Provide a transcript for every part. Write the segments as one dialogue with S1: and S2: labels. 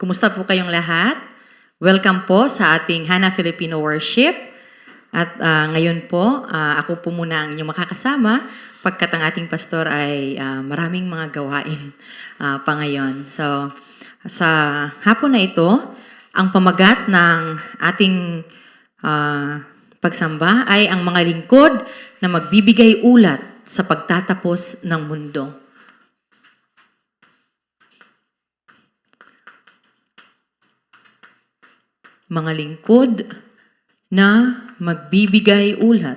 S1: Kumusta po kayong lahat? Welcome po sa ating Hana Filipino Worship. At ngayon po, ako po muna ang inyong makakasama pagkat ang ating pastor ay maraming mga gawain pa ngayon. So, sa hapon na ito, ang pamagat ng ating pagsamba ay ang mga lingkod na magbibigay ulat sa pagtatapos ng mundo. Mga lingkod na magbibigay ulat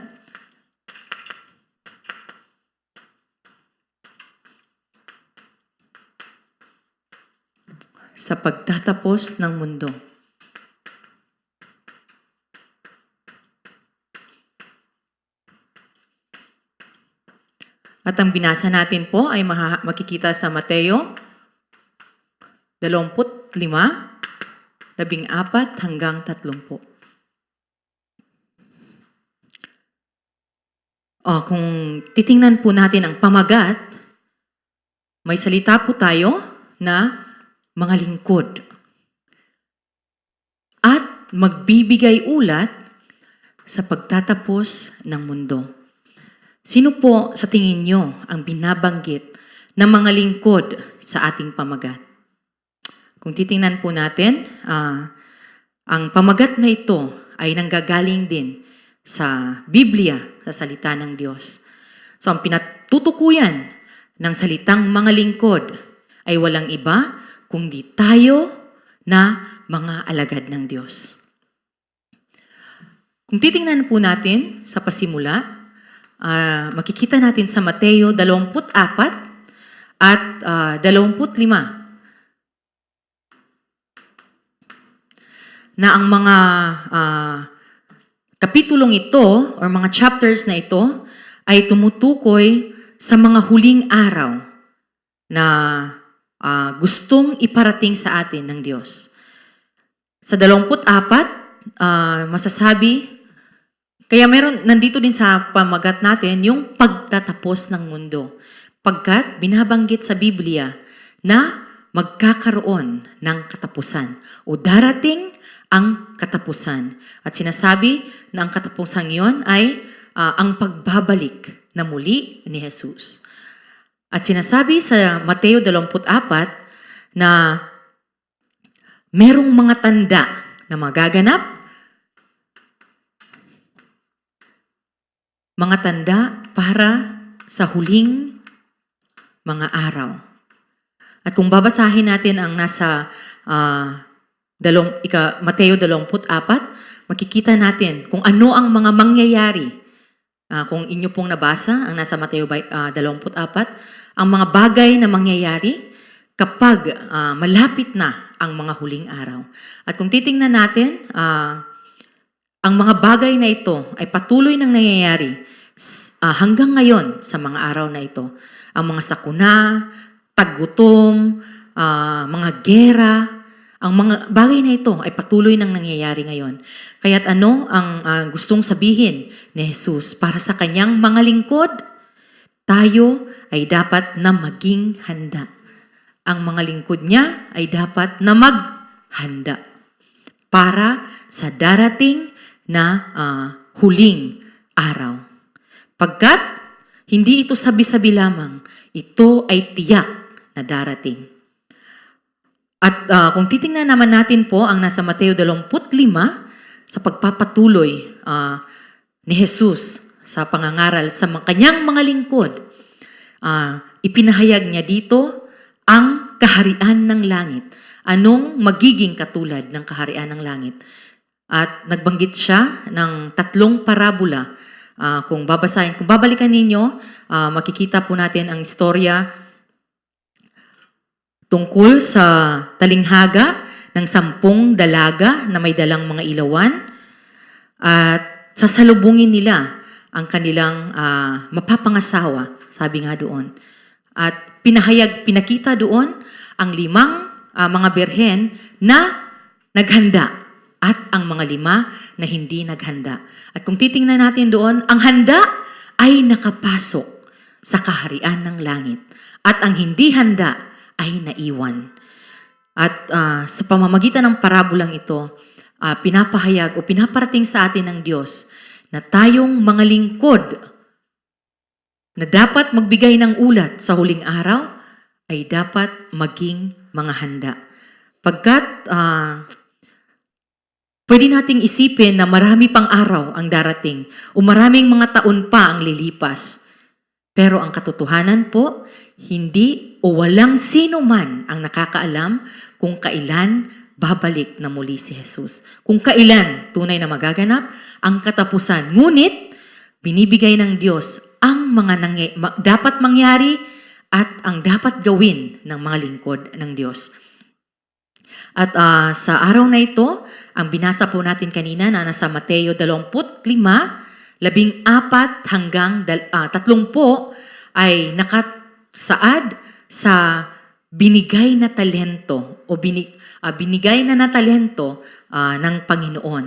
S1: sa pagtatapos ng mundo. At ang binasa natin po ay makikita sa Mateo 25, 14 hanggang 30. Kung titingnan po natin ang pamagat, may salita po tayo na mga lingkod. At magbibigay ulat sa pagtatapos ng mundo. Sino po sa tingin nyo ang binabanggit ng mga lingkod sa ating pamagat? Kung titingnan po natin, ang pamagat na ito ay nanggagaling din sa Biblia, sa salita ng Diyos. So ang pinatutukuyan ng salitang mga lingkod ay walang iba kundi tayo na mga alagad ng Diyos. Kung titingnan po natin sa pasimula, makikita natin sa Mateo 24 at 25 na ang mga kapitulong ito or mga chapters na ito ay tumutukoy sa mga huling araw na gustong iparating sa atin ng Diyos. Sa 24, masasabi, kaya nandito din sa pamagat natin yung pagtatapos ng mundo. Pagkat binabanggit sa Biblia na magkakaroon ng katapusan o darating ang katapusan. At sinasabi na ang katapusan yon ay ang pagbabalik na muli ni Jesus. At sinasabi sa Mateo 24 na merong mga tanda na magaganap, mga tanda para sa huling mga araw. At kung babasahin natin ang nasa Mateo 24, makikita natin kung ano ang mga mangyayari. Kung inyo pong nabasa, ang nasa Mateo 24, ang mga bagay na mangyayari kapag malapit na ang mga huling araw. At kung titingnan natin, ang mga bagay na ito ay patuloy nang nangyayari hanggang ngayon sa mga araw na ito. Ang mga sakuna, taggutom, mga gera, ang mga bagay na ito ay patuloy nang nangyayari ngayon. Kaya't ano ang gustong sabihin ni Jesus para sa kanyang mga lingkod? Tayo ay dapat na maging handa. Ang mga lingkod niya ay dapat na maghanda para sa darating na huling araw. Pagkat hindi ito sabi-sabi lamang, ito ay tiyak na darating. At kung titingnan naman natin po ang nasa Mateo 25 sa pagpapatuloy ni Jesus sa pangangaral sa kanyang mga lingkod, ipinahayag niya dito ang kaharian ng langit. Anong magiging katulad ng kaharian ng langit? At nagbanggit siya ng 3 parabola. Kung babalikan ninyo, makikita po natin ang istorya tungkol sa talinghaga ng 10 dalaga na may dalang mga ilawan at sasalubungin nila ang kanilang mapapangasawa, sabi nga doon. At pinakita doon ang 5 mga birhen na naghanda at ang mga 5 na hindi naghanda. At kung titingnan natin doon, ang handa ay nakapasok sa kaharian ng langit at ang hindi handa ay naiwan. At sa pamamagitan ng parabolang ito, pinapahayag o pinaparating sa atin ng Diyos na tayong mga lingkod na dapat magbigay ng ulat sa huling araw ay dapat maging mga handa. Pagkat pwede nating isipin na marami pang araw ang darating o maraming mga taon pa ang lilipas. Pero ang katotohanan po, hindi o walang sino man ang nakakaalam kung kailan babalik na muli si Jesus. Kung kailan tunay na magaganap ang katapusan. Ngunit, binibigay ng Diyos ang mga dapat mangyari at ang dapat gawin ng mga lingkod ng Diyos. At sa araw na ito, ang binasa po natin kanina na nasa Mateo 25, 14 hanggang 30 ay nakasaad sa binigay na talento o binigay na talento ng Panginoon.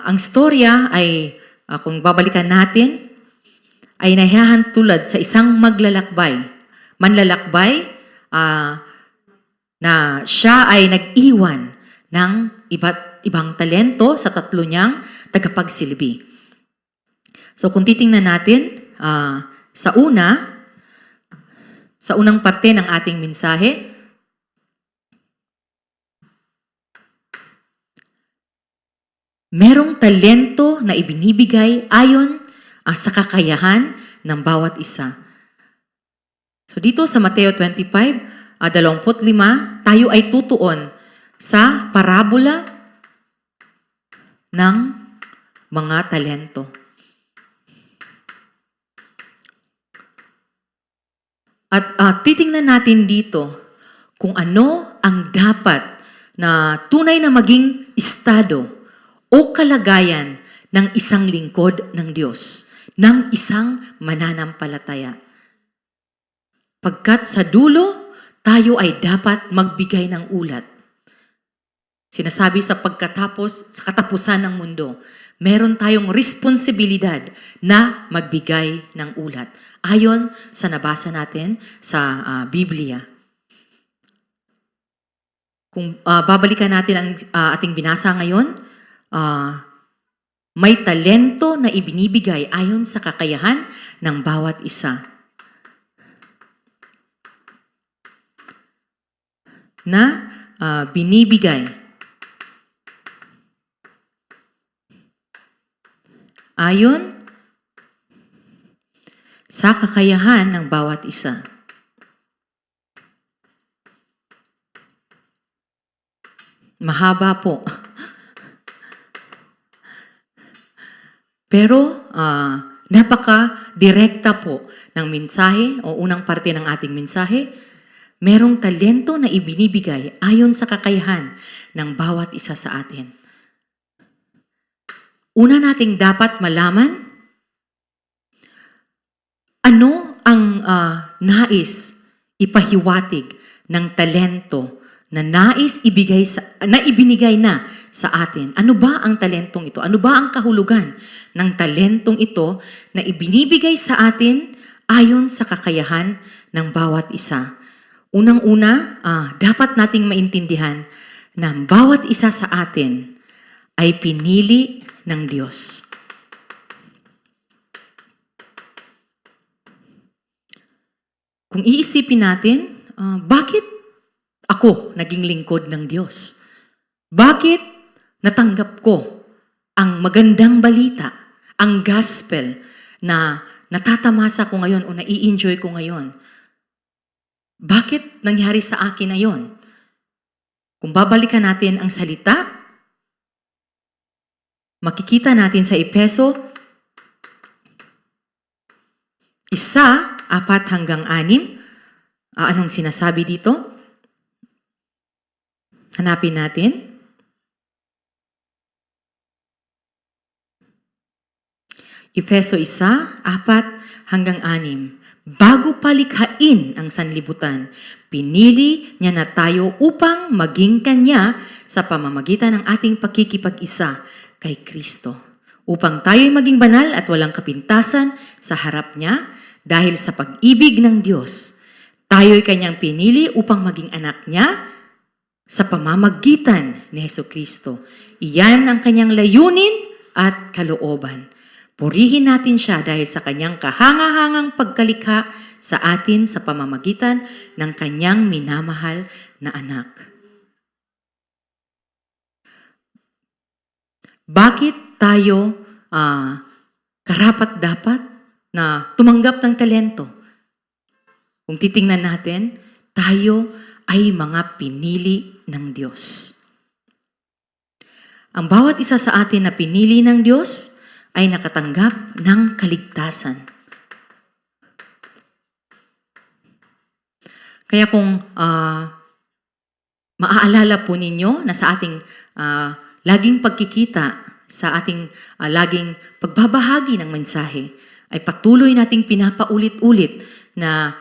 S1: Ang storya ay, kung babalikan natin, ay nahihantulad sa isang manlalakbay na siya ay nag-iwan ng iba't ibang talento sa 3 niyang tagapagsilbi. So kung titingnan natin, sa unang parte ng ating mensahe, merong talento na ibinibigay ayon sa kakayahan ng bawat isa. So dito sa Mateo 25, 25, tayo ay tutuon sa parabola ng mga talento. At titingnan natin dito kung ano ang dapat na tunay na maging estado o kalagayan ng isang lingkod ng Diyos, ng isang mananampalataya. Pagkat sa dulo, tayo ay dapat magbigay ng ulat. Sinasabi sa katapusan ng mundo, meron tayong responsibilidad na magbigay ng ulat. Ayon sa nabasa natin sa Biblia. Kung babalikan natin ang ating binasa ngayon, may talento na ibinibigay ayon sa kakayahan ng bawat isa. Na binibigay ayon sa kakayahan ng bawat isa. Mahaba po. Pero napaka-direkta po ng mensahe o unang parte ng ating mensahe. Merong talento na ibinibigay ayon sa kakayahan ng bawat isa sa atin. Una nating dapat malaman, ano ang nais ipahiwatig ng talento na nais ibinigay na sa atin? Ano ba ang talentong ito? Ano ba ang kahulugan ng talentong ito na ibinibigay sa atin ayon sa kakayahan ng bawat isa? Unang-una, dapat nating maintindihan na bawat isa sa atin ay pinili ng Diyos. Kung iisipin natin, bakit ako naging lingkod ng Diyos? Bakit natanggap ko ang magandang balita, ang gospel na natatamasa ko ngayon o nai-enjoy ko ngayon? Bakit nangyari sa akin na yon? Kung babalikan natin ang salita, makikita natin sa Efeso 1:4-6. Anong sinasabi dito? Hanapin natin. Efeso 1:4-6. Bago palikhain ang sanlibutan, pinili niya na tayo upang maging Kanya sa pamamagitan ng ating pakikipag-isa kay Kristo. Upang tayo'y maging banal at walang kapintasan sa harap niya dahil sa pag-ibig ng Diyos. Tayo'y Kanyang pinili upang maging anak niya sa pamamagitan ni Hesukristo. Iyan ang kanyang layunin at kalooban. Purihin natin siya dahil sa kanyang kahangahangang pagkalikha sa atin sa pamamagitan ng kanyang minamahal na anak. Bakit tayo karapat-dapat na tumanggap ng talento? Kung titingnan natin, tayo ay mga pinili ng Diyos. Ang bawat isa sa atin na pinili ng Diyos ay nakatanggap ng kaligtasan. Kaya kung maaalala po ninyo na sa ating laging pagkikita, sa ating laging pagbabahagi ng mensahe, ay patuloy nating pinapaulit-ulit na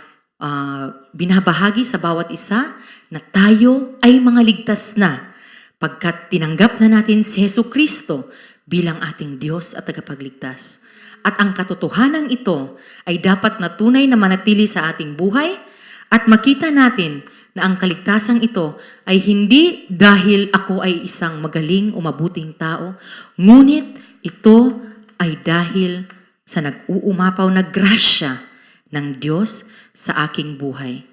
S1: binabahagi sa bawat isa na tayo ay mga ligtas na pagkat tinanggap na natin si Hesukristo bilang ating Diyos at tagapagligtas. At ang katotohanan ito ay dapat na tunay na manatili sa ating buhay at makita natin na ang kaligtasang ito ay hindi dahil ako ay isang magaling o mabuting tao, ngunit ito ay dahil sa nag-uumapaw na grasya ng Diyos sa aking buhay.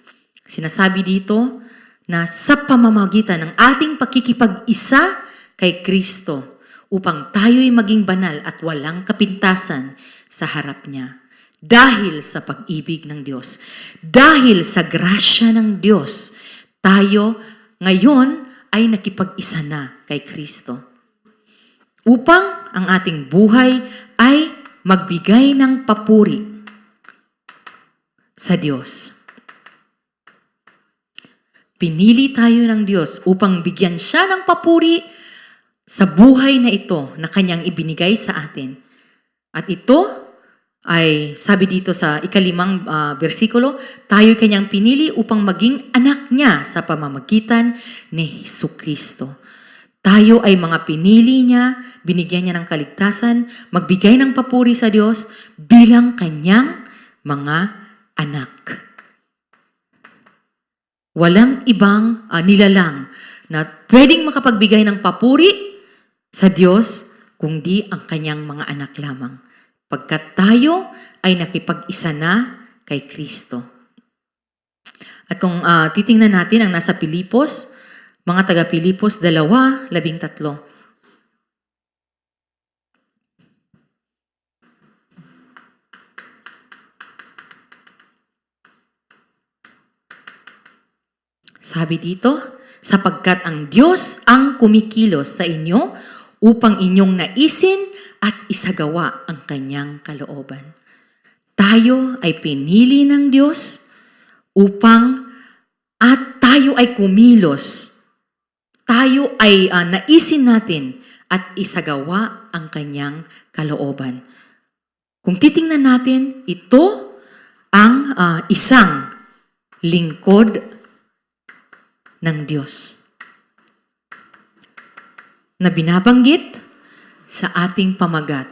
S1: Sinasabi dito na sa pamamagitan ng ating pakikipag-isa kay Kristo upang tayo'y maging banal at walang kapintasan sa harap niya. Dahil sa pag-ibig ng Diyos, dahil sa grasya ng Diyos, tayo ngayon ay nakipag-isa na kay Kristo. Upang ang ating buhay ay magbigay ng papuri sa Diyos. Pinili tayo ng Diyos upang bigyan siya ng papuri sa buhay na ito na kanyang ibinigay sa atin. At ito ay sabi dito sa 5 bersikulo, tayo'y kanyang pinili upang maging anak niya sa pamamagitan ni Hesukristo. Tayo ay mga pinili niya, binigyan niya ng kaligtasan, magbigay ng papuri sa Diyos bilang kanyang mga anak. Walang ibang nilalang na pwedeng makapagbigay ng papuri sa Diyos kundi ang kanyang mga anak lamang. Pagkat tayo ay nakipag-isa na kay Kristo. At kung titingnan natin ang nasa Pilipos, mga taga-Pilipos 2:13. Sabi dito, sapagkat ang Diyos ang kumikilos sa inyo upang inyong naisin at isagawa ang kanyang kalooban. Tayo ay pinili ng Diyos upang at tayo ay kumilos. Tayo ay naisin natin at isagawa ang kanyang kalooban. Kung titingnan natin, ito ang isang lingkod ng Diyos na binabanggit sa ating pamagat.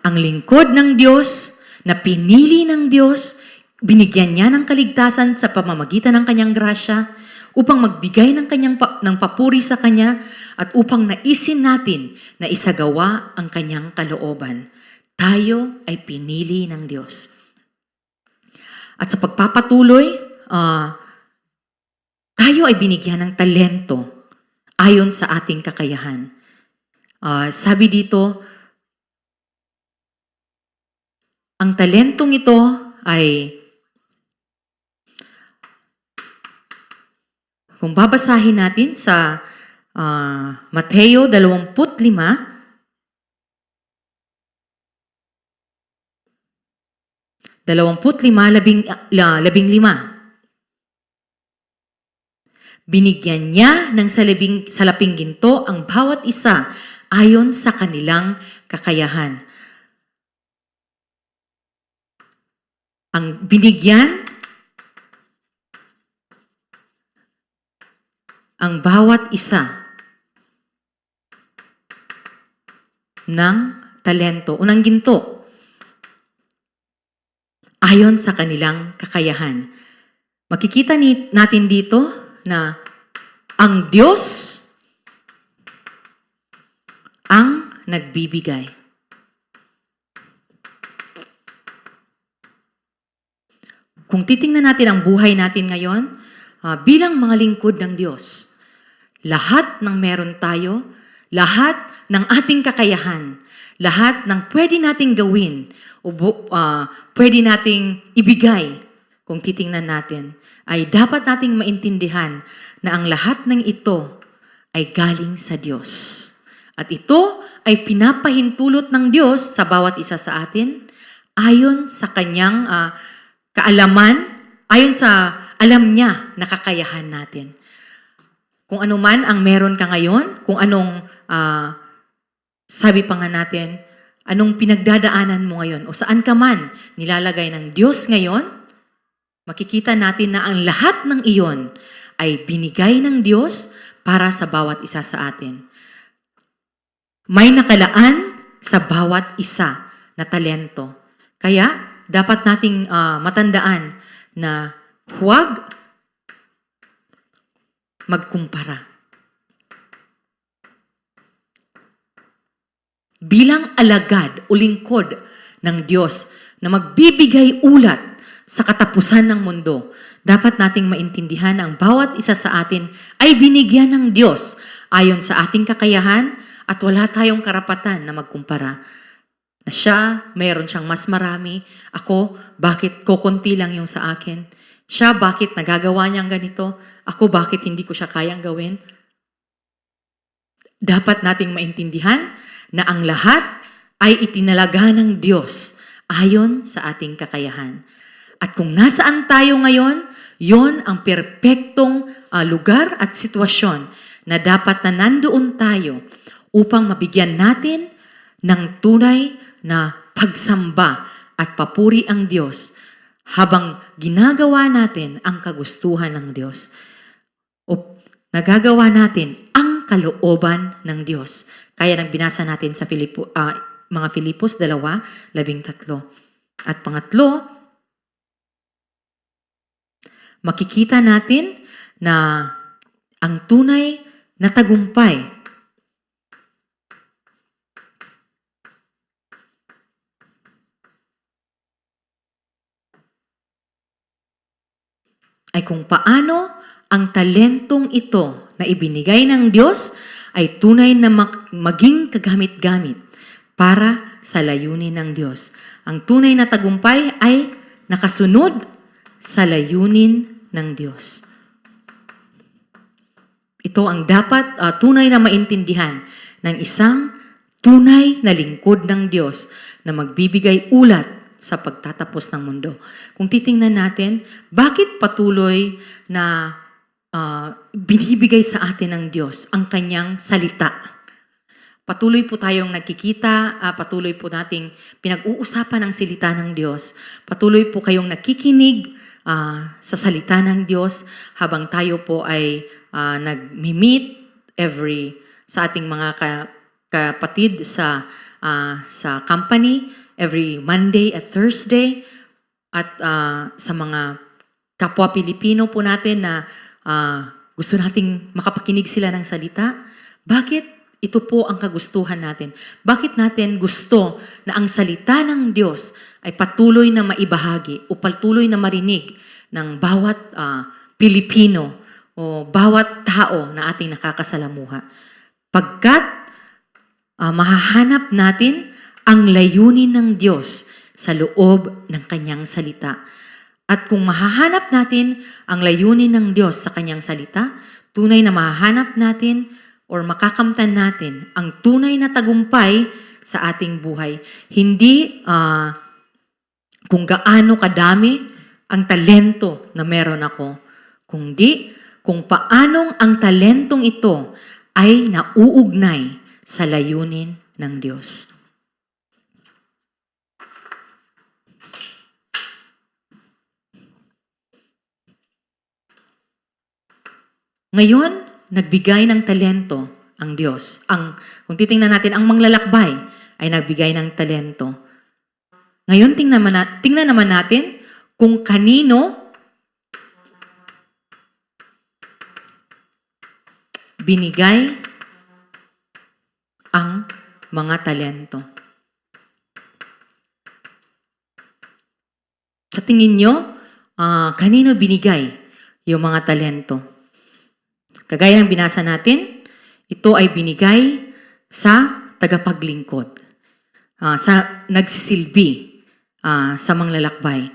S1: Ang lingkod ng Diyos na pinili ng Diyos, binigyan niya ng kaligtasan sa pamamagitan ng kanyang grasya upang magbigay ng ng papuri sa kanya at upang naisin natin na isagawa ang kanyang kalooban. Tayo ay pinili ng Diyos. At sa pagpapatuloy, tayo ay binigyan ng talento ayon sa ating kakayahan. Sabi dito, ang talentong ito ay, kung babasahin natin sa Mateo 25, binigyan niya ng salaping ginto ang bawat isa ayon sa kanilang kakayahan. Ang binigyan ang bawat isa ng talento, unang ginto, ayon sa kanilang kakayahan. Makikita natin dito na Ang Diyos ang nagbibigay. Kung titingnan natin ang buhay natin ngayon, bilang mga lingkod ng Diyos, lahat ng meron tayo, lahat ng ating kakayahan, lahat ng pwede nating gawin, pwede nating ibigay, kung titingnan natin, ay dapat nating maintindihan na ang lahat ng ito ay galing sa Diyos. At ito ay pinapahintulot ng Diyos sa bawat isa sa atin ayon sa kanyang kaalaman, ayon sa alam niya na kakayahan natin. Kung ano man ang meron ka ngayon, kung anong, sabi pa nga natin, anong pinagdadaanan mo ngayon o saan ka man nilalagay ng Diyos ngayon, makikita natin na ang lahat ng iyon ay binigay ng Diyos para sa bawat isa sa atin. May nakalaan sa bawat isa na talento. Kaya, dapat nating matandaan na huwag magkumpara. Bilang alagad o lingkod ng Diyos na magbibigay ulat sa katapusan ng mundo, dapat nating maintindihan ang bawat isa sa atin ay binigyan ng Diyos ayon sa ating kakayahan at wala tayong karapatan na magkumpara. Na siya, mayroon siyang mas marami. Ako, bakit kukunti lang yung sa akin? Siya, bakit nagagawa niyang ganito? Ako, bakit hindi ko siya kayang gawin? Dapat nating maintindihan na ang lahat ay itinalaga ng Diyos ayon sa ating kakayahan. At kung nasaan tayo ngayon, yon ang perpektong lugar at sitwasyon na dapat na nandoon tayo upang mabigyan natin ng tunay na pagsamba at papuri ang Diyos habang ginagawa natin ang kagustuhan ng Diyos o nagagawa natin ang kalooban ng Diyos. Kaya nagbinasa natin sa mga Filipos 2:13. At pangatlo, makikita natin na ang tunay na tagumpay ay kung paano ang talentong ito na ibinigay ng Diyos ay tunay na maging kagamit-gamit para sa layunin ng Diyos. Ang tunay na tagumpay ay nakasunod sa layunin ng Diyos. Ito ang dapat tunay na maintindihan ng isang tunay na lingkod ng Diyos na magbibigay ulat sa pagtatapos ng mundo. Kung titingnan natin, bakit patuloy na binibigay sa atin ng Diyos ang kanyang salita? Patuloy po tayong nagkikita, patuloy po nating pinag-uusapan ang salita ng Diyos. Patuloy po kayong nakikinig sa salita ng Diyos habang tayo po ay nag-meet sa ating mga kapatid sa company, every Monday at Thursday, at sa mga kapwa Pilipino po natin na gusto nating makapakinig sila ng salita. Bakit ito po ang kagustuhan natin? Bakit natin gusto na ang salita ng Diyos ay patuloy na maibahagi o patuloy na marinig ng bawat Pilipino o bawat tao na ating nakakasalamuha? Pagkat mahahanap natin ang layunin ng Diyos sa loob ng kanyang salita. At kung mahahanap natin ang layunin ng Diyos sa kanyang salita, tunay na mahahanap natin or makakamtan natin ang tunay na tagumpay sa ating buhay. Hindi kung gaano kadami ang talento na meron ako, kundi kung paanong ang talentong ito ay nauugnay sa layunin ng Diyos. Ngayon, nagbigay ng talento ang Diyos. Kung titingnan natin, ang manglalakbay ay nagbigay ng talento. Ngayon, tingnan naman natin kung kanino binigay ang mga talento. Sa tingin nyo, kanino binigay yung mga talento? Kagaya ng binasa natin, ito ay binigay sa tagapaglingkod, sa nagsisilbi sa manglalakbay.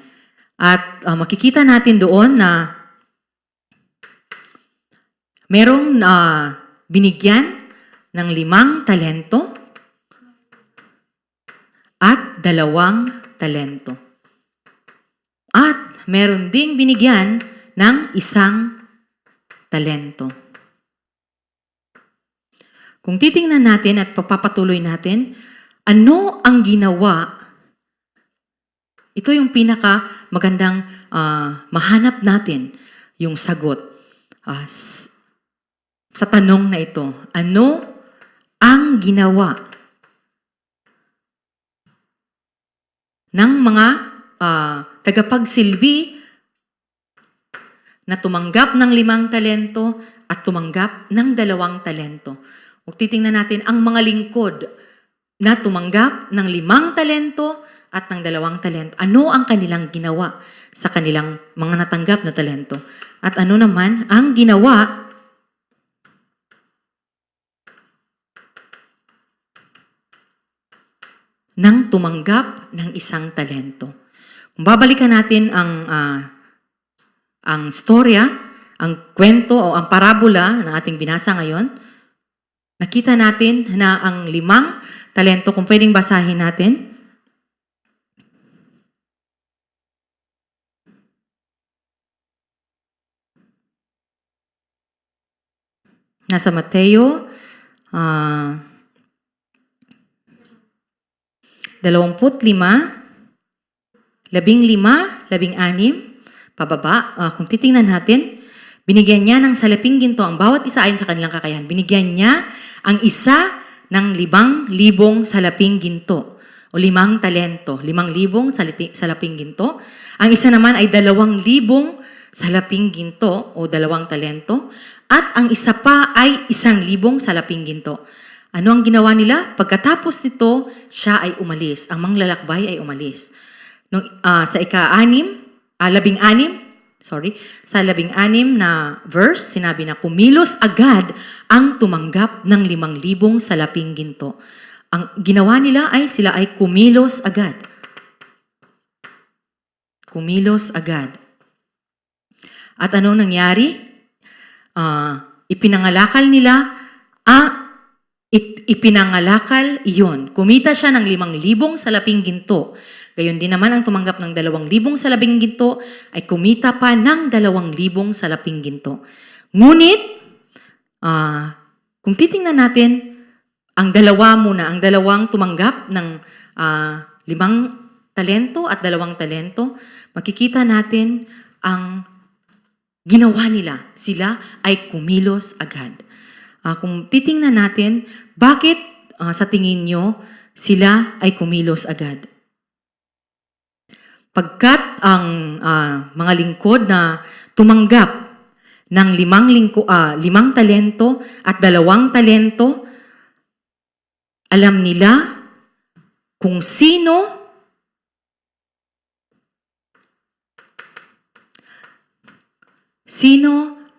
S1: At makikita natin doon na merong binigyan ng 5 talento at 2 talento. At meron ding binigyan ng 1 talento. Kung titingnan natin at papapatuloy natin, ano ang ginawa? Ito yung pinaka magandang mahanap natin yung sagot sa tanong na ito. Ano ang ginawa ng mga tagapagsilbi na tumanggap ng 5 talento at tumanggap ng 2 talento? Kung titingnan natin ang mga lingkod na tumanggap ng 5 talento at ng 2 talento, ano ang kanilang ginawa sa kanilang mga natanggap na talento? At ano naman ang ginawa ng tumanggap ng 1 talento? Kung babalikan natin ang storya, ang kwento o ang parabola na ating binasa ngayon, nakita natin na ang 5 talento, kung pwedeng basahin natin, nasa Mateo 25, 15, 16, pababa. Kung titingnan natin, binigyan niya ng salaping ginto ang bawat isa ayon sa kanilang kakayahan. Binigyan niya ang isa ng 5,000 salaping ginto o 5 talento. 5,000 salaping ginto. Ang isa naman ay 2,000 salaping ginto o 2 talento. At ang isa pa ay 1,000 salaping ginto. Ano ang ginawa nila? Pagkatapos nito, siya ay umalis. Ang manglalakbay ay umalis. Sa sa 16 na verse, sinabi na kumilos agad ang tumanggap ng 5,000 salaping ginto. Ang ginawa nila ay sila ay kumilos agad. Kumilos agad. At anong nangyari? Ipinangalakal nila, ipinangalakal iyon. Kumita siya ng 5,000 salaping ginto. Gayon din naman ang tumanggap ng 2,000 salaping ginto ay kumita pa ng 2,000 salaping ginto. Ngunit, kung titingnan natin, ang 2 tumanggap ng 5 talento at 2 talento, makikita natin ang ginawa nila. Sila ay kumilos agad. Kung titingnan natin, bakit sa tingin nyo sila ay kumilos agad? Pagkat ang mga lingkod na tumanggap ng 5 talento at 2 talento, alam nila kung sino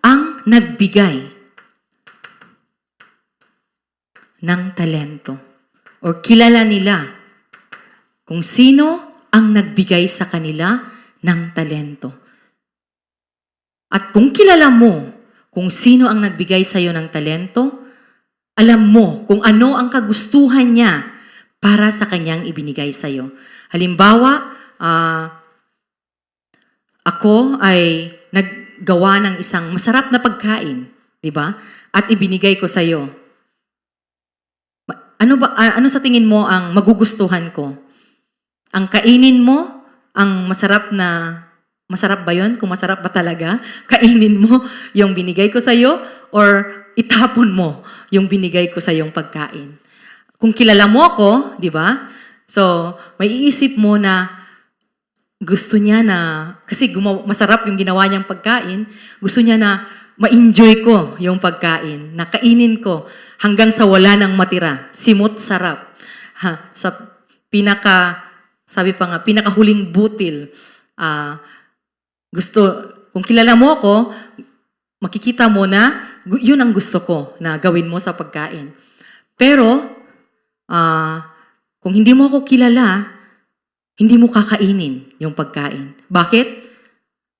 S1: ang nagbigay ng talento. O kilala nila kung sino ang nagbigay sa kanila ng talento. At kung kilala mo kung sino ang nagbigay sa iyo ng talento, alam mo kung ano ang kagustuhan niya para sa kanyang ibinigay sa iyo. Halimbawa, ako ay naggawa ng isang masarap na pagkain, di ba? At ibinigay ko sa iyo. Ano sa tingin mo ang magugustuhan ko? Ang kainin mo, ang masarap ba yun? Kung masarap ba talaga, kainin mo yung binigay ko sa iyo or itapon mo yung binigay ko sa iyong pagkain. Kung kilala mo ako, di ba? So, may iisip mo na gusto niya na, kasi masarap yung ginawa niyang pagkain, gusto niya na ma-enjoy ko yung pagkain, na kainin ko hanggang sa wala nang matira. Simot sarap. Sa sabi pa nga, pinakahuling butil. Gusto, kung kilala mo ako, makikita mo na yun ang gusto ko na gawin mo sa pagkain. Pero, kung hindi mo ako kilala, hindi mo kakainin yung pagkain. Bakit?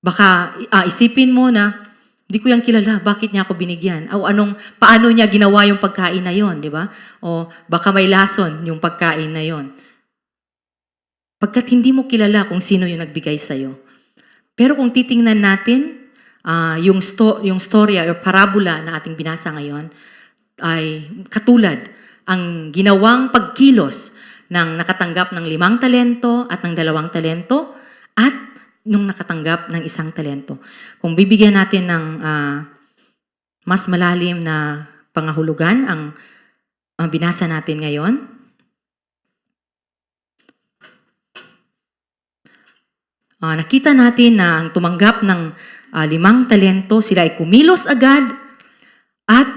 S1: Baka isipin mo na, hindi ko yan kilala, bakit niya ako binigyan? O paano niya ginawa yung pagkain na yon, di ba? O baka may lason yung pagkain na yon. Pagkat hindi mo kilala kung sino yung nagbigay sa'yo. Pero kung titingnan natin, yung storya o parabola na ating binasa ngayon, ay katulad ang ginawang pagkilos ng nakatanggap ng 5 talento at ng 2 talento at nung nakatanggap ng 1 talento. Kung bibigyan natin ng mas malalim na pangahulugan ang binasa natin ngayon, nakita natin na ang tumanggap ng 5 talento, sila ay kumilos agad at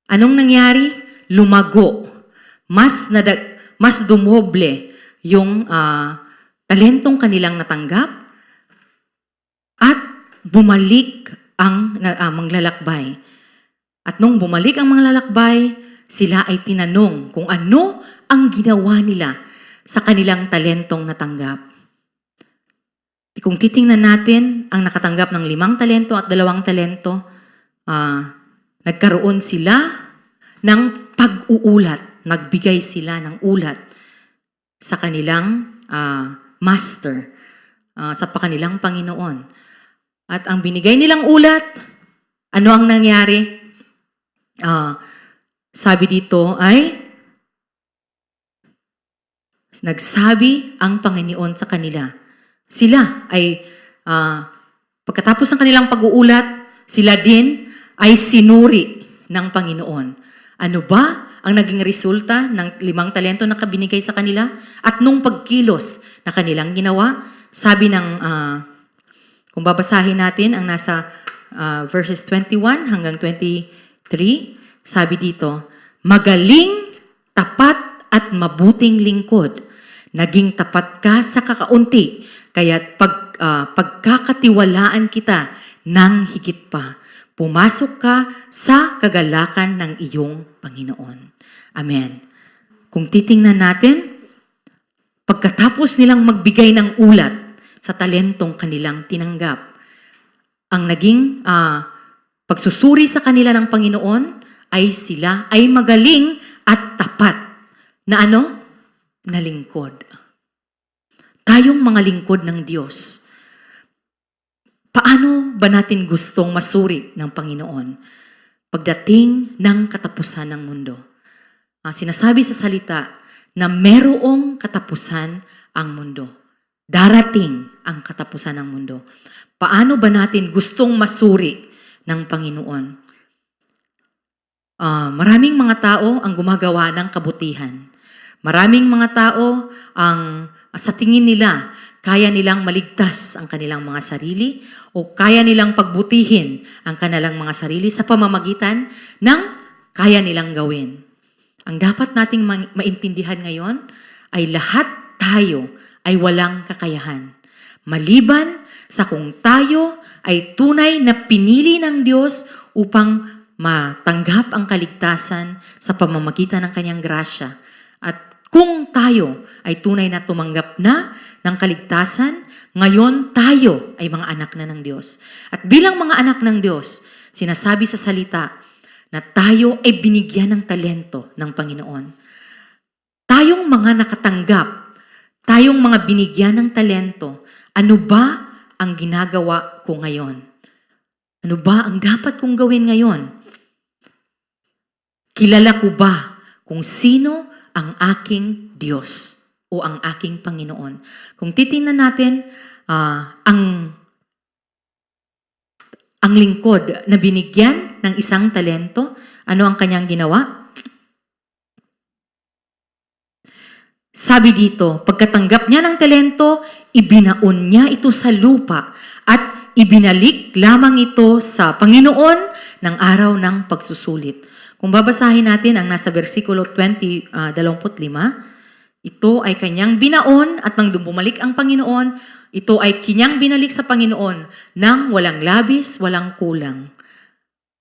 S1: anong nangyari? Lumago. Mas dumoble yung talentong kanilang natanggap at bumalik ang manglalakbay. At nung bumalik ang manglalakbay, sila ay tinanong kung ano ang ginawa nila sa kanilang talentong natanggap. Kung titingnan natin ang nakatanggap ng 5 talento at 2 talento, nagkaroon sila ng pag-uulat. Nagbigay sila ng ulat sa kanilang master, sa kanilang Panginoon. At ang binigay nilang ulat, ano ang nangyari? Sabi dito ay, nagsabi ang Panginoon sa kanila. Sila ay, pagkatapos ng kanilang pag-uulat, sila din ay sinuri ng Panginoon. Ano ba ang naging resulta ng 5 talento na kabinigay sa kanila? At nung pagkilos na kanilang ginawa, sabi ng, kung babasahin natin ang nasa verses 21 hanggang 23, sabi dito, magaling, tapat at mabuting lingkod. Naging tapat ka sa kakaunti, kaya't pagkakatiwalaan kita ng higit pa. Pumasok ka sa kagalakan ng iyong Panginoon. Amen. Kung titingnan natin, pagkatapos nilang magbigay ng ulat sa talentong kanilang tinanggap, ang naging pagsusuri sa kanila ng Panginoon ay sila ay magaling at tapat na na lingkod. Tayong mga lingkod ng Diyos, paano ba natin gustong masuri ng Panginoon pagdating ng katapusan ng mundo? Sinasabi sa salita na merong katapusan ang mundo. Darating ang katapusan ng mundo. Paano ba natin gustong masuri ng Panginoon? Maraming mga tao ang gumagawa ng kabutihan. Maraming mga tao ang sa tingin nila kaya nilang maligtas ang kanilang mga sarili o kaya nilang pagbutihin ang kanilang mga sarili sa pamamagitan ng kaya nilang gawin. Ang dapat nating maintindihan ngayon ay lahat tayo ay walang kakayahan. Maliban sa kung tayo ay tunay na pinili ng Diyos upang matanggap ang kaligtasan sa pamamagitan ng kanyang grasya. At kung tayo ay tunay na tumanggap na ng kaligtasan, ngayon tayo ay mga anak na ng Diyos. At bilang mga anak ng Diyos, sinasabi sa salita na tayo ay binigyan ng talento ng Panginoon. Tayong mga nakatanggap, tayong mga binigyan ng talento, ano ba ang ginagawa ko ngayon? Ano ba ang dapat kong gawin ngayon? Kilala ko ba kung sino ang aking Diyos o ang aking Panginoon? Kung titingnan natin, ang lingkod na binigyan ng 1 talento, ano ang kanyang ginawa? Sabi dito, pagkatanggap niya ng talento, ibinaon niya ito sa lupa at ibinalik lamang ito sa Panginoon ng araw ng pagsusulit. Kung babasahin natin ang nasa versikulo 25, ito ay kanyang binaon at nang bumalik ang Panginoon, ito ay kanyang binalik sa Panginoon nang walang labis, walang kulang.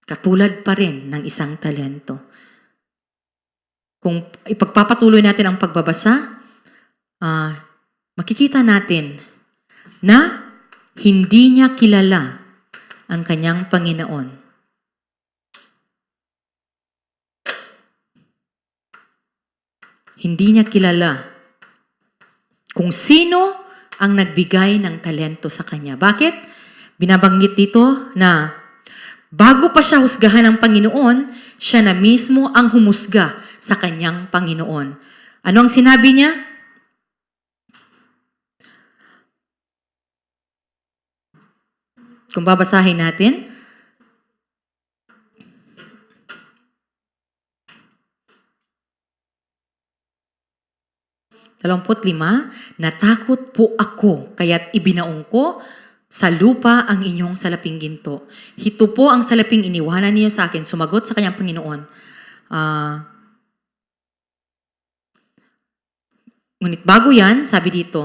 S1: Katulad pa rin ng isang talento. Kung ipagpapatuloy natin ang pagbabasa, makikita natin na hindi niya kilala ang kanyang Panginoon. Hindi niya kilala kung sino ang nagbigay ng talento sa kanya. Bakit? Binabanggit dito na bago pa siya husgahan ng Panginoon, siya na mismo ang humusga sa kanyang Panginoon. Ano ang sinabi niya? Kung babasahin natin, natakot po ako, kaya't ibinaong ko sa lupa ang inyong salaping ginto. Hito po ang salaping iniwanan niyo sa akin, sumagot sa kanyang Panginoon. Ngunit bago yan, sabi dito,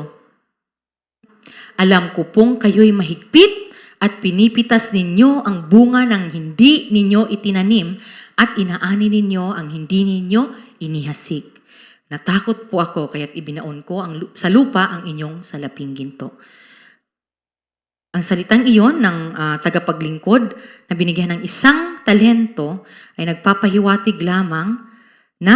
S1: alam ko pong kayo'y mahigpit at pinipitas ninyo ang bunga ng hindi ninyo itinanim at inaani ninyo ang hindi ninyo inihasik. Natakot po ako, kaya't ibinaon ko sa lupa ang inyong salaping ginto. Ang salitang iyon ng tagapaglingkod na binigyan ng isang talento ay nagpapahiwatig lamang na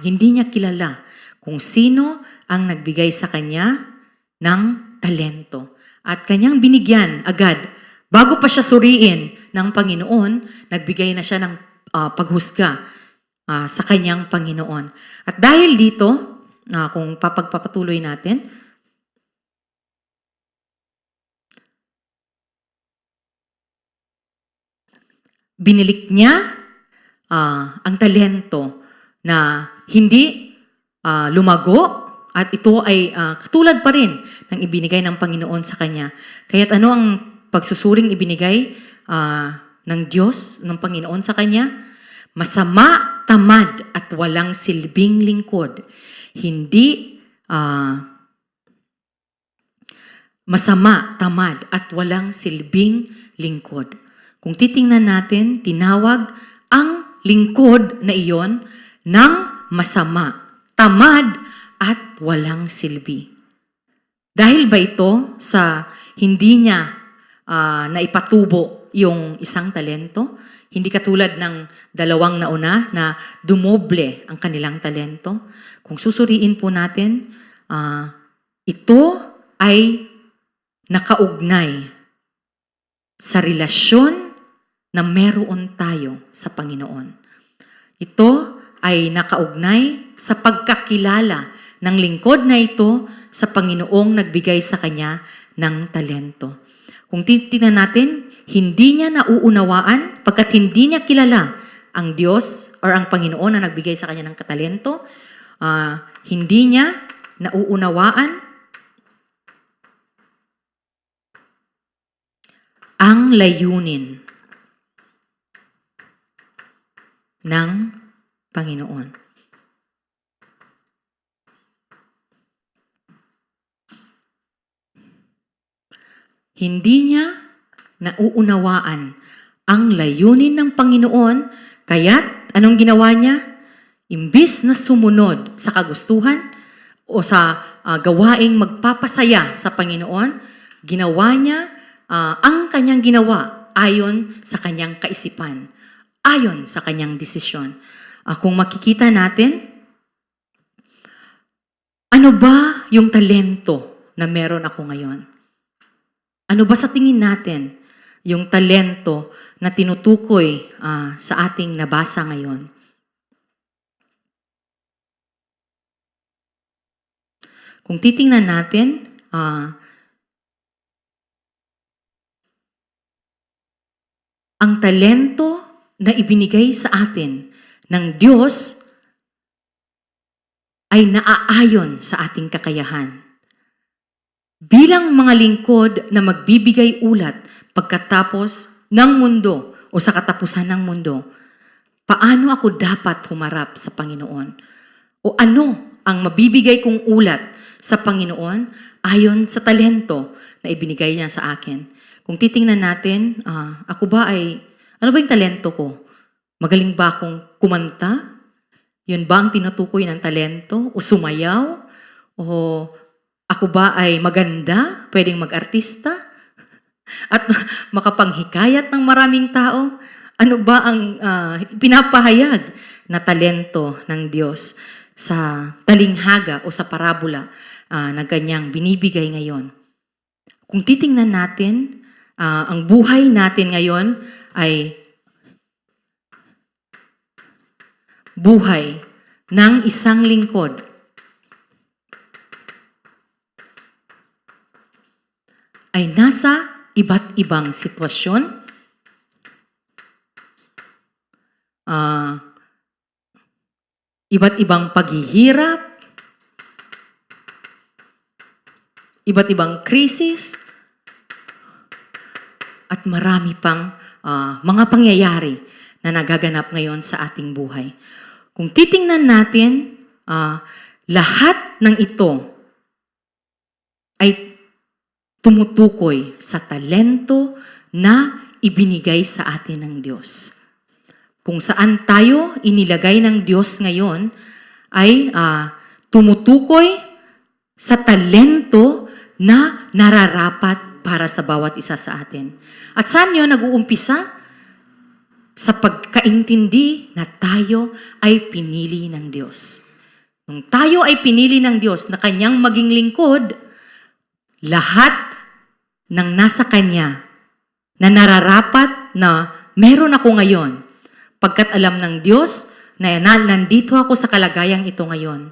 S1: hindi niya kilala kung sino ang nagbigay sa kanya ng talento. At kanyang binigyan agad, bago pa siya suriin ng Panginoon, nagbigay na siya ng paghusga sa kanyang Panginoon. At dahil dito, kung papagpapatuloy natin, binilik niya ang talento na hindi lumago at ito ay katulad pa rin ng ibinigay ng Panginoon sa kanya. Kaya't ano ang pagsusuring ibinigay ng Diyos, ng Panginoon sa kanya? Masama, tamad at walang silbing lingkod. Hindi masama, tamad at walang silbing lingkod. Kung titingnan natin, tinawag ang lingkod na iyon ng masama, tamad at walang silbi. Dahil ba ito sa hindi niya naipatubo yung isang talento? Hindi katulad ng dalawang nauna na dumoble ang kanilang talento. Kung susuriin po natin, ito ay nakaugnay sa relasyon na meron tayo sa Panginoon. Ito ay nakaugnay sa pagkakilala ng lingkod na ito sa Panginoong nagbigay sa kanya ng talento. Kung titingnan natin, hindi niya nauunawaan pagkat hindi niya kilala ang Diyos or ang Panginoon na nagbigay sa kanya ng katalento. Hindi niya nauunawaan ang layunin ng Panginoon. Hindi niya nauunawaan ang layunin ng Panginoon, kaya't anong ginawa niya? Imbis na sumunod sa kagustuhan o sa gawaing magpapasaya sa Panginoon, ginawa niya ang kanyang ginawa ayon sa kanyang kaisipan, ayon sa kanyang desisyon. Kung makikita natin, ano ba yung talento na meron ako ngayon? Ano ba sa tingin natin yung talento na tinutukoy sa ating nabasa ngayon? Kung titingnan natin, ang talento na ibinigay sa atin ng Diyos ay naaayon sa ating kakayahan. bilang mga lingkod na magbibigay ulat pagkatapos ng mundo o sa katapusan ng mundo, paano ako dapat humarap sa Panginoon? O ano ang mabibigay kong ulat sa Panginoon ayon sa talento na ibinigay niya sa akin? Kung titingnan natin, ano ba yung talento ko? Magaling ba akong kumanta? Yun ba ang tinutukoy ng talento? O sumayaw? O ako ba ay maganda? Pwedeng mag-artista? At makapanghikayat ng maraming tao? Ano ba ang pinapahayag na talento ng Diyos sa talinghaga o sa parabola na ganyang binibigay ngayon? Kung titingnan natin, ang buhay natin ngayon ay buhay ng isang lingkod. Ay nasa iba't ibang sitwasyon, iba't ibang paghihirap, iba't ibang krisis, at marami pang mga pangyayari na nagaganap ngayon sa ating buhay. Kung titingnan natin, lahat ng ito ay tumutukoy sa talento na ibinigay sa atin ng Diyos. Kung saan tayo inilagay ng Diyos ngayon ay tumutukoy sa talento na nararapat para sa bawat isa sa atin. At saan yun nag-uumpisa? Sa pagkaintindi na tayo ay pinili ng Diyos. Nung tayo ay pinili ng Diyos na Kanyang maging lingkod, lahat ng nasa Kanya na nararapat na meron ako ngayon, pagkat alam ng Diyos na nandito ako sa kalagayang ito ngayon,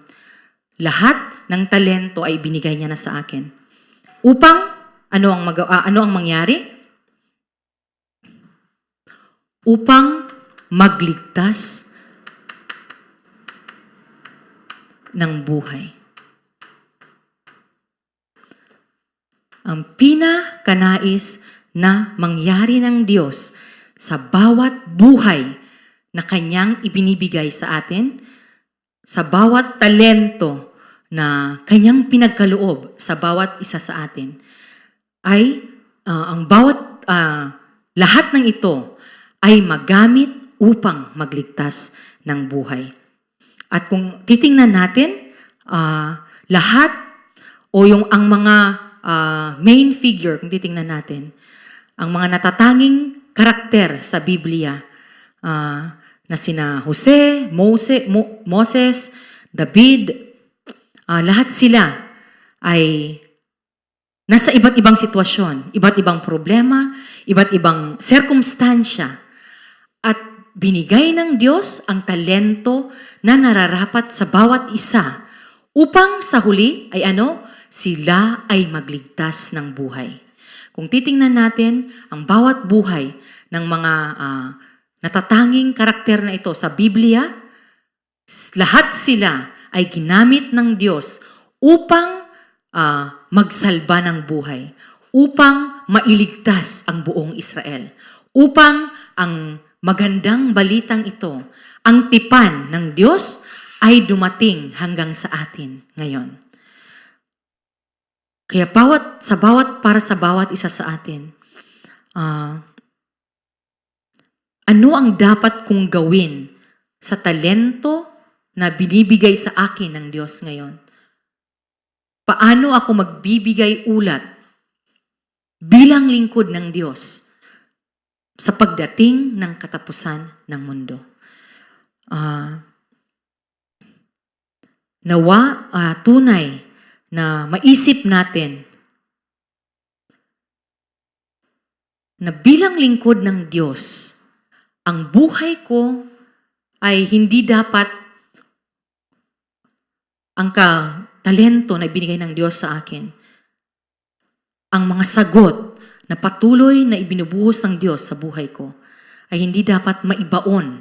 S1: lahat ng talento ay binigay niya na sa akin. Upang ano ang mangyari? Upang magligtas ng buhay. Ang pinakanais na mangyari ng Diyos sa bawat buhay na Kanyang ibinibigay sa atin, sa bawat talento na Kanyang pinagkaloob sa bawat isa sa atin, ay lahat ng ito ay magamit upang magligtas ng buhay. At kung titingnan natin, lahat o ang mga main figure, kung titingnan natin, ang mga natatanging karakter sa Biblia na sina Jose, Moses, David, lahat sila ay nasa iba't ibang sitwasyon, iba't ibang problema, iba't ibang sirkumstansya. At binigay ng Diyos ang talento na nararapat sa bawat isa upang sa huli ay sila ay magligtas ng buhay. Kung titingnan natin ang bawat buhay ng mga natatanging karakter na ito sa Biblia, lahat sila ay ginamit ng Diyos upang magsalba ng buhay, upang mailigtas ang buong Israel, upang ang magandang balitang ito, ang tipan ng Diyos ay dumating hanggang sa atin ngayon. Kaya para sa bawat isa sa atin, ano ang dapat kong gawin sa talento na binibigay sa akin ng Diyos ngayon? Paano ako magbibigay ulat bilang lingkod ng Diyos sa pagdating ng katapusan ng mundo? Nawa tunay na maisip natin na bilang lingkod ng Diyos, ang buhay ko ay hindi dapat ang talento na ibinigay ng Diyos sa akin, ang mga sagot na patuloy na ibinubuhos ng Diyos sa buhay ko ay hindi dapat maibaon.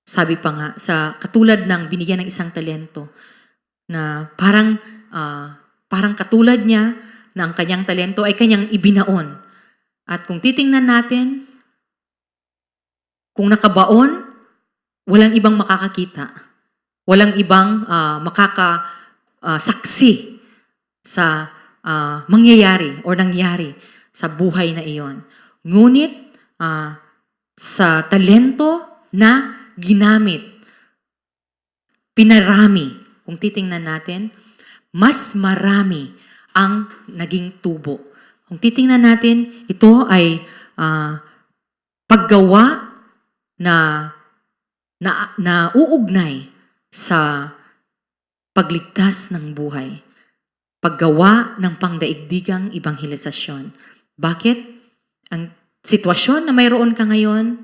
S1: Sabi pa nga, sa katulad ng binigyan ng isang talento na parang parang katulad niya na ang kanyang talento ay kanyang ibinaon. At kung titingnan natin, kung nakabaon, walang ibang makakakita. Walang ibang makakasaksi sa mangyayari o nangyari sa buhay na iyon. Ngunit sa talento na ginamit, pinarami, kung titingnan natin, mas marami ang naging tubo. Kung titingnan natin, ito ay paggawa na uugnay sa pagligtas ng buhay. Paggawa ng pangdaigdigang ebanghelisasyon. Bakit? Ang sitwasyon na mayroon ka ngayon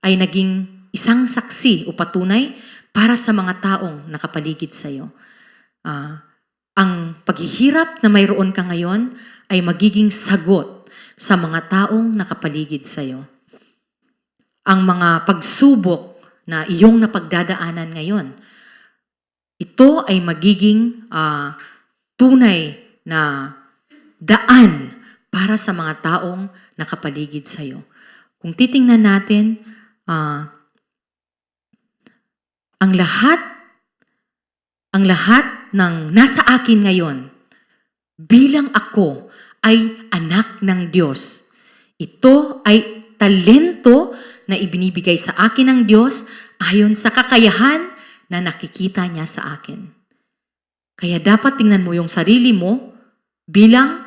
S1: ay naging isang saksi o patunay para sa mga taong nakapaligid sa iyo. Ang paghihirap na mayroon ka ngayon ay magiging sagot sa mga taong nakapaligid sa iyo. Ang mga pagsubok na iyong napagdadaanan ngayon, ito ay magiging tunay na daan para sa mga taong nakapaligid sa iyo. Kung titingnan natin, ang lahat ng nasa akin ngayon, bilang ako ay anak ng Diyos. Ito ay talento na ibinibigay sa akin ng Diyos ayon sa kakayahan na nakikita niya sa akin. Kaya dapat tingnan mo yung sarili mo bilang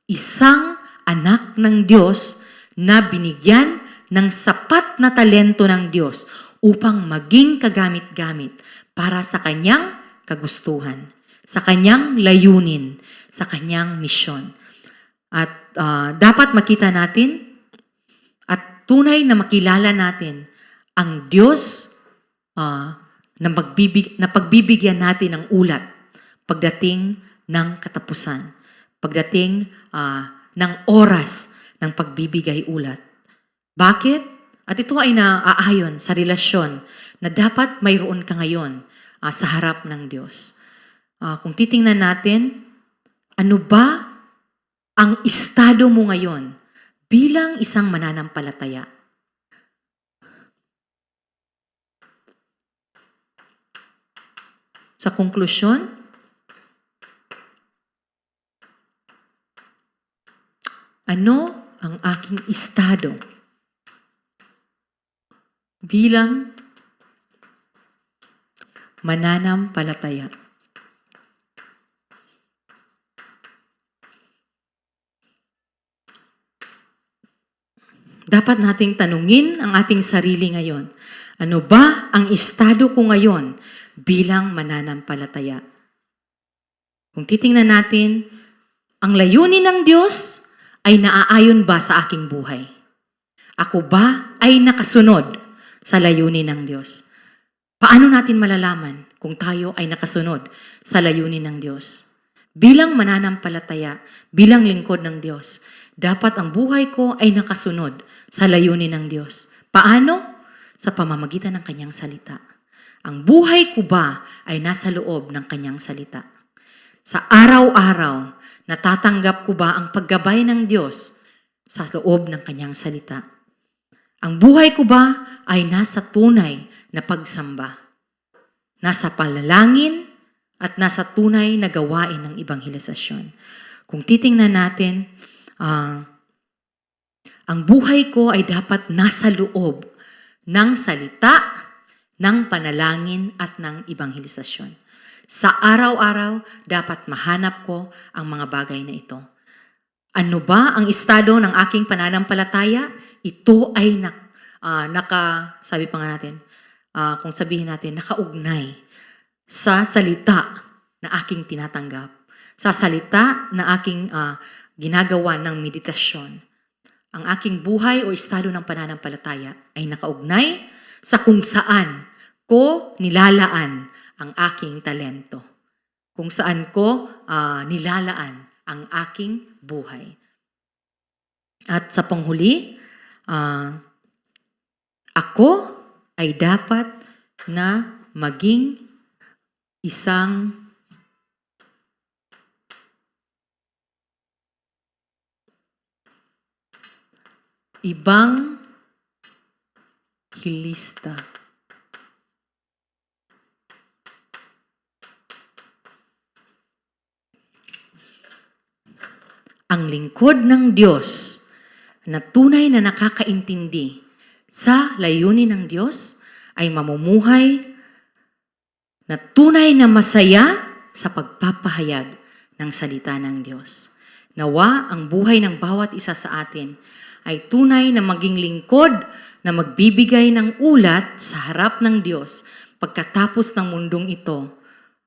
S1: isang anak ng Diyos na binigyan ng sapat na talento ng Diyos upang maging kagamit-gamit para sa kanyang kagustuhan, sa kanyang layunin, sa kanyang misyon. At dapat makita natin at tunay na makilala natin ang Diyos na pagbibigyan natin ng ulat pagdating ng katapusan, pagdating ng oras ng pagbibigay ulat. Bakit? At ito ay naaayon sa relasyon na dapat mayroon ka ngayon sa harap ng Diyos. Kung titingnan natin, ano ba ang estado mo ngayon bilang isang mananampalataya? Sa konklusyon, ano ang aking estado bilang mananampalataya? Dapat nating tanungin ang ating sarili ngayon. Ano ba ang estado ko ngayon bilang mananampalataya? Kung titingnan natin, ang layunin ng Diyos ay naaayon ba sa aking buhay? Ako ba ay nakasunod sa layunin ng Diyos? Paano natin malalaman kung tayo ay nakasunod sa layunin ng Diyos? Bilang mananampalataya, bilang lingkod ng Diyos, dapat ang buhay ko ay nakasunod sa layunin ng Diyos. Paano? Sa pamamagitan ng kanyang salita. Ang buhay ko ba ay nasa loob ng kanyang salita? Sa araw-araw, natatanggap ko ba ang paggabay ng Diyos sa loob ng kanyang salita? Ang buhay ko ba ay nasa tunay na pagsamba? Nasa panalangin at nasa tunay na gawain ng ebanghelisasyon. Kung titingnan natin, ang buhay ko ay dapat nasa loob ng salita, ng panalangin at ng ebanghelisasyon. Sa araw-araw, dapat mahanap ko ang mga bagay na ito. Ano ba ang estado ng aking pananampalataya? Ito ay sabi pa nga natin, kung sabihin natin, nakaugnay sa salita na aking tinatanggap, sa salita na aking ginagawa ng meditasyon. Ang aking buhay o estado ng pananampalataya ay nakaugnay sa kung saan ko nilalaan ang aking talento. Kung saan ko nilalaan ang aking buhay. At sa panghuli, ako ay dapat na maging isang Hilista. Ang lingkod ng Diyos na tunay na nakakaintindi sa layunin ng Diyos ay mamumuhay na tunay na masaya sa pagpapahayag ng salita ng Diyos. Nawa ang buhay ng bawat isa sa atin ay tunay na maging lingkod na magbibigay ng ulat sa harap ng Diyos pagkatapos ng mundong ito.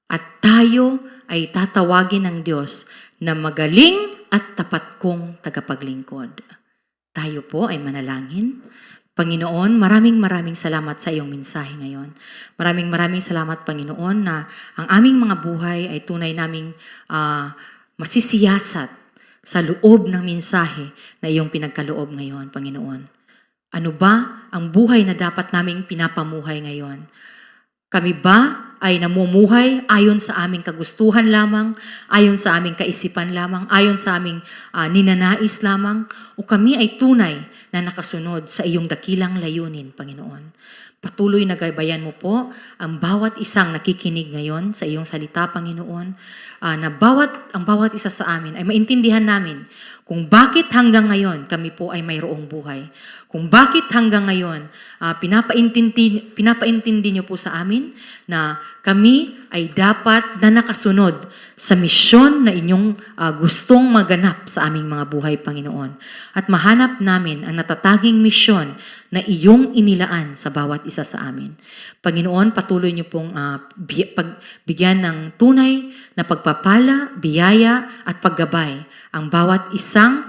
S1: At tayo ay tatawagin ng Diyos na magaling at tapat kong tagapaglingkod. Tayo po ay manalangin. Panginoon, maraming salamat sa iyong mensahe ngayon. Maraming salamat, Panginoon, na ang aming mga buhay ay tunay naming masisiyasat sa loob ng mensahe na iyong pinagkaloob ngayon, Panginoon. Ano ba ang buhay na dapat naming pinapamuhay ngayon? Kami ba ay namumuhay ayon sa aming kagustuhan lamang, ayon sa aming kaisipan lamang, ayon sa aming ninanais lamang, o kami ay tunay na nakasunod sa iyong dakilang layunin, Panginoon? Patuloy na gabayan mo po ang bawat isang nakikinig ngayon sa iyong salita, Panginoon, na ang bawat isa sa amin ay maintindihan namin kung bakit hanggang ngayon kami po ay mayroong buhay. Kung bakit hanggang ngayon pinapaintindi niyo po sa amin na kami ay dapat na nakasunod sa misyon na inyong gustong maganap sa aming mga buhay, Panginoon. At mahanap namin ang natataging misyon na iyong inilaan sa bawat isa sa amin. Panginoon, patuloy niyo pong pagbigyan ng tunay na pagpapala, biyaya at paggabay ang bawat isang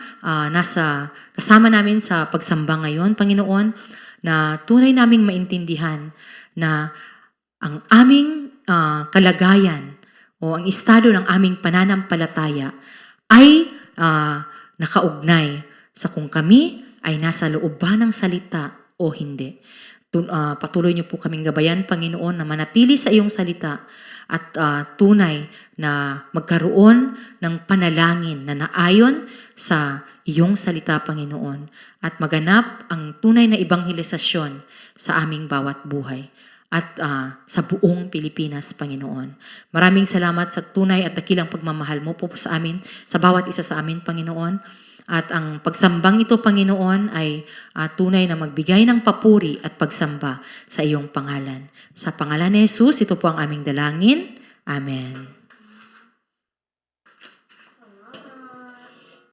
S1: kasama namin sa pagsamba ngayon, Panginoon, na tunay naming maintindihan na ang aming kalagayan o ang estado ng aming pananampalataya ay nakaugnay sa kung kami ay nasa loob ba ng salita o hindi. Patuloy niyo po kaming gabayan, Panginoon, na manatili sa iyong salita at tunay na magkaroon ng panalangin na naayon sa iyong salita, Panginoon, at maganap ang tunay na ebanghelisasyon sa aming bawat buhay at sa buong Pilipinas, Panginoon. Maraming salamat sa tunay at dakilang pagmamahal mo po sa amin, sa bawat isa sa amin, Panginoon. At ang pagsambang ito, Panginoon, ay tunay na magbigay ng papuri at pagsamba sa iyong pangalan. Sa pangalan ni Jesus, ito po ang aming dalangin. Amen.